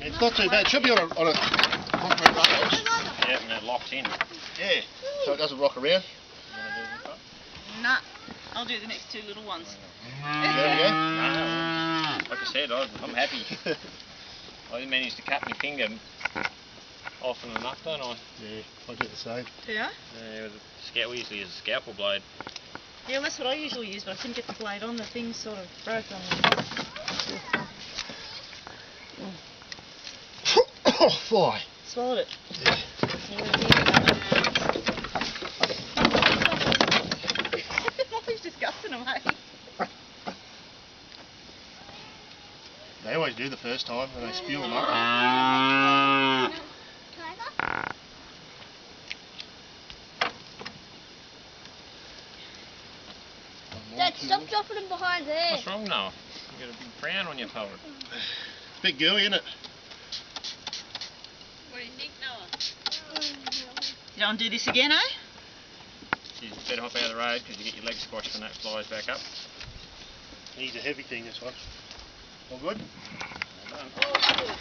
It's not too bad. It should be on a concrete rails. Yeah, and they're locked in. Yeah, so it doesn't rock around. Nah, I'll do the next two little ones. There we go. No, like I said, I'm happy. I didn't manage to cut my finger often enough, don't I? Yeah, I get the same. Yeah? Yeah, with a we usually use a scalpel blade. Yeah, that's what I usually use, but I couldn't get the blade on. The thing sort of broke on me. Oh, fly. Swallowed it. Yeah. Molly's just gussing them, hey? They always do the first time when they spew them up. Dad, stop dropping them behind there. What's wrong, Noah? You got a big frown on your power. Bit gooey, isn't it? What do you think, Noah? You don't do this again, eh? You better hop out of the road because you get your legs squashed when that flies back up. He's a heavy thing, this one. All good? Well done.